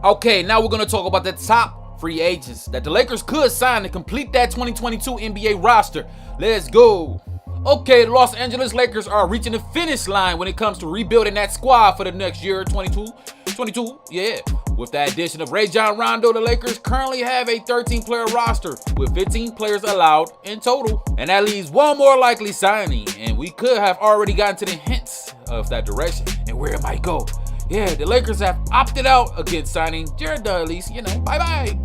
Okay, now we're going to talk about the top free agents that the Lakers could sign to complete that 2022 NBA roster. Let's go. Okay, the Los Angeles Lakers are reaching the finish line when it comes to rebuilding that squad for the next year, 22, yeah. With the addition of Rajon Rondo, the Lakers currently have a 13-player roster with 15 players allowed in total. And that leaves one more likely signing, and we could have already gotten to the hints of that direction and where it might go. Yeah, the Lakers have opted out against signing Jared Dudley's, bye-bye,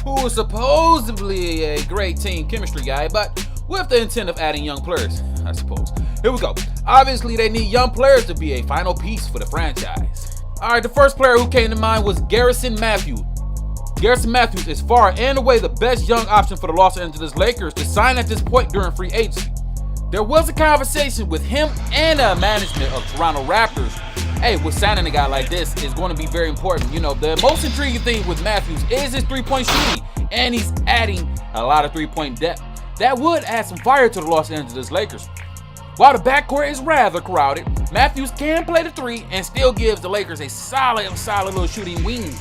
who is supposedly a great team chemistry guy, but with the intent of adding young players, I suppose. Here we go. Obviously, they need young players to be a final piece for the franchise. All right, the first player who came to mind was Garrison Matthews. Garrison Matthews is far and away the best young option for the Los Angeles Lakers to sign at this point during free agency. There was a conversation with him and the management of Toronto Raptors. Hey, with signing a guy like this is going to be very important. The most intriguing thing with Matthews is his three-point shooting, and he's adding a lot of three-point depth. That would add some fire to the Los Angeles Lakers. While the backcourt is rather crowded, Matthews can play the three and still gives the Lakers a solid little shooting wing.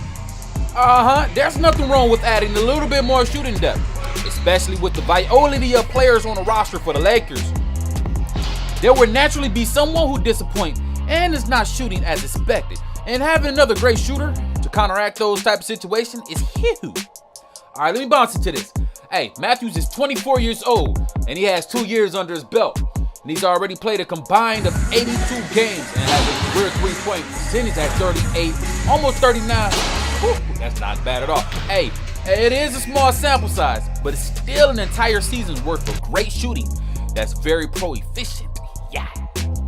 There's nothing wrong with adding a little bit more shooting depth, especially with the variety of players on the roster for the Lakers. There will naturally be someone who disappoints and is not shooting as expected, and having another great shooter to counteract those type of situations is huge. All right, let me bounce into this. Hey, Matthews is 24 years old, and he has 2 years under his belt. And he's already played a combined of 82 games and has a career three-point percentage at 38, almost 39. Whew, that's not bad at all. Hey, it is a small sample size, but it's still an entire season's worth of great shooting that's very pro-efficient. Yeah.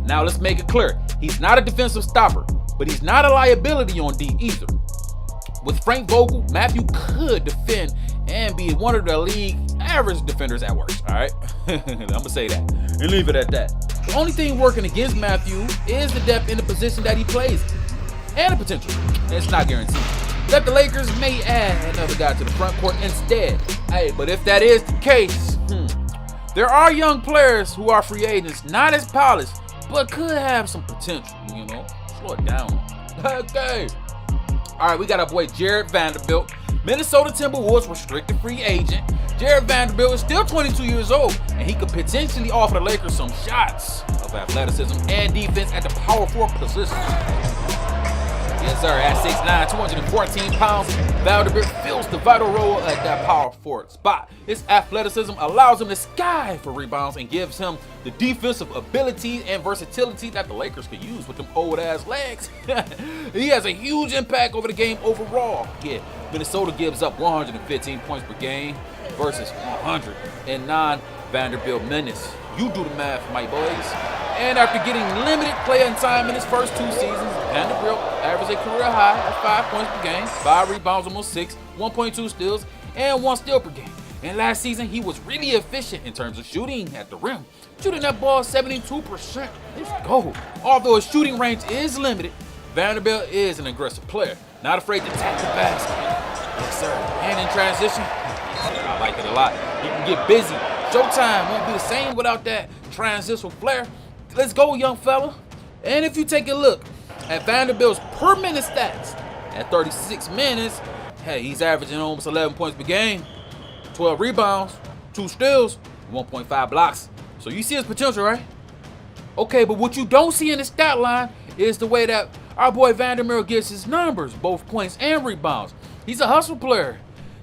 Now let's make it clear. He's not a defensive stopper, but he's not a liability on D either. With Frank Vogel, Matthew could defend and be one of the league average defenders at worst, all right? I'm going to say that and leave it at that. The only thing working against Matthew is the depth in the position that he plays and the potential. It's not guaranteed that the Lakers may add another guy to the front court instead. Hey, but if that is the case, there are young players who are free agents, not as polished, but could have some potential, Slow it down. Okay. All right, we got our boy Jared Vanderbilt, Minnesota Timberwolves restricted free agent. Jared Vanderbilt is still 22 years old, and he could potentially offer the Lakers some shots of athleticism and defense at the power forward position. Yes, sir. At 6'9", 214 pounds, Vanderbilt fills the vital role at that power forward spot. His athleticism allows him to sky for rebounds and gives him the defensive ability and versatility that the Lakers could use with them old-ass legs. He has a huge impact over the game overall. Yeah, Minnesota gives up 115 points per game versus 109 Vanderbilt minutes. You do the math, my boys. And after getting limited playing time in his first 2 seasons, Vanderbilt averaged a career high at 5 points per game, 5 rebounds, almost 6, 1.2 steals, and 1 steal per game. And last season, he was really efficient in terms of shooting at the rim, shooting that ball 72%. Let's go. Although his shooting range is limited, Vanderbilt is an aggressive player, not afraid to tap the basket. Yes, sir. And in transition, I like it a lot. He can get busy. Showtime won't be the same without that transitional flair. Let's go, young fella. And if you take a look at Vanderbilt's per minute stats, at 36 minutes, hey, he's averaging almost 11 points per game, 12 rebounds, 2 steals, 1.5 blocks. So you see his potential, right? Okay, but what you don't see in the stat line is the way that our boy Vanderbilt gets his numbers, both points and rebounds. He's a hustle player.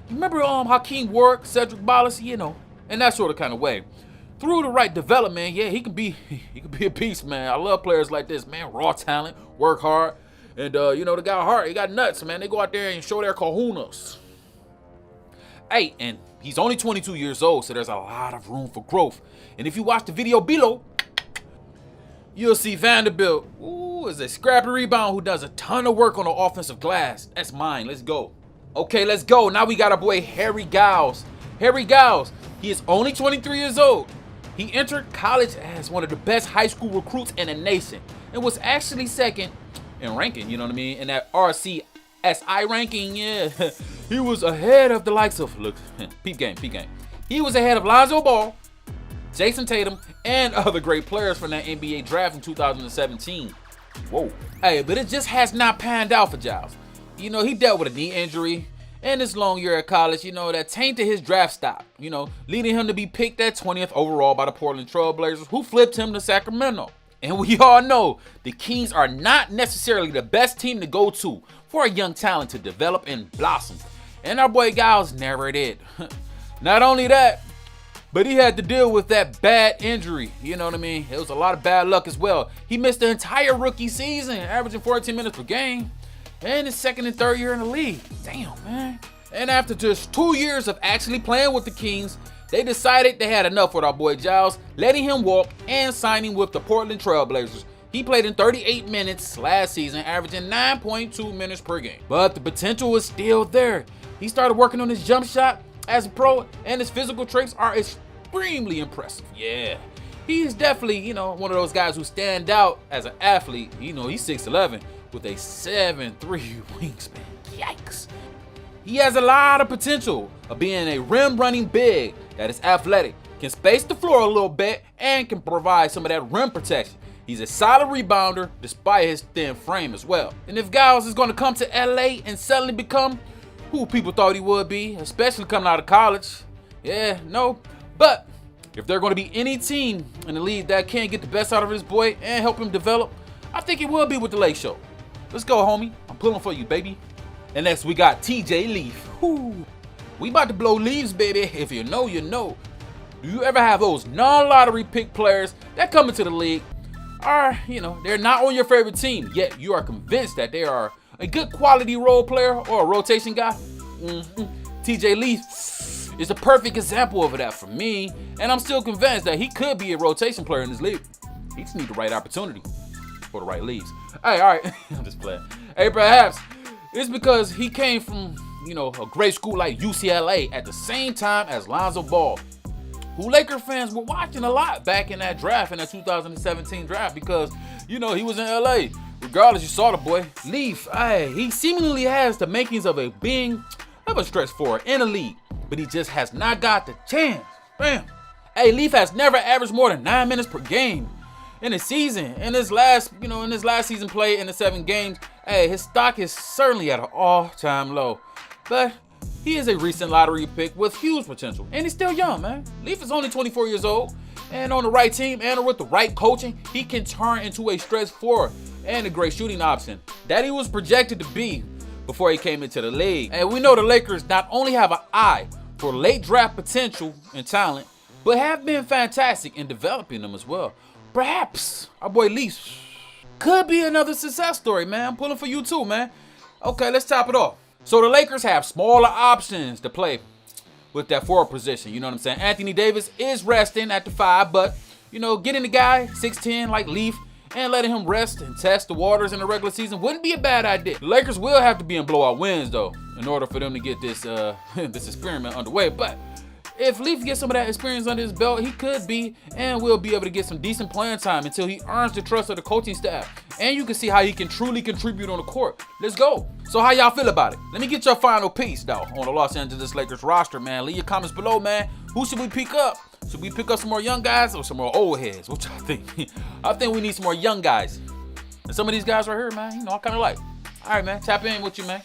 You remember Hakeem Warwick, Cedric Balas, in that sort of kind of way. Through the right development, yeah, he can be a beast, man. I love players like this, man. Raw talent, work hard, and they got heart, he got nuts, man. They go out there and show their kahunas. Hey, and he's only 22 years old, so there's a lot of room for growth. And if you watch the video below, you'll see Vanderbilt is a scrappy rebound who does a ton of work on the offensive glass. That's mine. Let's go. Okay, let's go. Now we got our boy Harry Giles. Harry Giles, he is only 23 years old. He entered college as one of the best high school recruits in the nation and was actually second in ranking, in that RCSI ranking, yeah. He was ahead of the likes of, look, peep game. He was ahead of Lonzo Ball, Jason Tatum, and other great players from that NBA draft in 2017. Whoa. Hey, but it just has not panned out for Giles. You know, he dealt with a knee injury and his long year at college, you know, that tainted his draft stock, you know, leading him to be picked at 20th overall by the Portland Trail Blazers, who flipped him to Sacramento. And we all know the Kings are not necessarily the best team to go to for a young talent to develop and blossom. And our boy Giles never did. Not only that, but he had to deal with that bad injury. You know what I mean? It was a lot of bad luck as well. He missed the entire rookie season, averaging 14 minutes per game. And his second and third year in the league. Damn, man. And after just 2 years of actually playing with the Kings, they decided they had enough with our boy Giles, letting him walk and signing with the Portland Trail Blazers. He played in 38 minutes last season, averaging 9.2 minutes per game. But the potential is still there. He started working on his jump shot as a pro, and his physical traits are extremely impressive. Yeah, he's definitely, you know, one of those guys who stand out as an athlete. You know, he's 6'11", with a 7'3" wingspan. Yikes. He has a lot of potential of being a rim running big that is athletic, can space the floor a little bit, and can provide some of that rim protection. He's a solid rebounder despite his thin frame as well. And if Giles is going to come to LA and suddenly become who people thought he would be, especially coming out of college, yeah, no. But if there's going to be any team in the league that can get the best out of this boy and help him develop, I think it will be with the Lake Show. Let's go, homie. I'm pulling for you, baby. And next we got TJ Leaf. Whoo. We about to blow leaves, baby. If you know, you know. Do you ever have those non-lottery pick players that come into the league are, you know, they're not on your favorite team, yet you are convinced that they are a good quality role player or a rotation guy? TJ Leaf is a perfect example of that for me, and I'm still convinced that he could be a rotation player in this league. He just needs the right opportunity for the right leagues. Hey, all right, I'm just playing. Hey, perhaps it's because he came from, you know, a great school like UCLA at the same time as Lonzo Ball, who Laker fans were watching a lot back in that draft, in that 2017 draft, because, you know, he was in LA. Regardless, you saw the boy. Leaf, he seemingly has the makings of a stretch forward in the league, but he just has not got the chance. Bam. Hey, Leaf has never averaged more than 9 minutes per game in a season. In his last season play in the 7 games, his stock is certainly at an all-time low. But he is a recent lottery pick with huge potential, and he's still young, man. Leaf is only 24 years old, and on the right team and with the right coaching, he can turn into a stretch forward and a great shooting option that he was projected to be before he came into the league. And we know the Lakers not only have an eye for late draft potential and talent, but have been fantastic in developing them as well. Perhaps our boy Leaf could be another success story, man. I'm pulling for you too, man. Okay, let's top it off. So the Lakers have smaller options to play with that forward position. You know what I'm saying? Anthony Davis is resting at the 5, but, you know, getting the guy 6'10" like Leaf and letting him rest and test the waters in the regular season wouldn't be a bad idea. The Lakers will have to be in blowout wins, though, in order for them to get this this experiment underway. But if Leaf gets some of that experience under his belt, he could be and will be able to get some decent playing time until he earns the trust of the coaching staff. And you can see how he can truly contribute on the court. Let's go. So how y'all feel about it? Let me get your final piece, though, on the Los Angeles Lakers roster, man. Leave your comments below, man. Who should we pick up? Should we pick up some more young guys or some more old heads? What y'all think? I think we need some more young guys. And some of these guys right here, man, you know, I kind of like. All right, man. Tap in with you, man.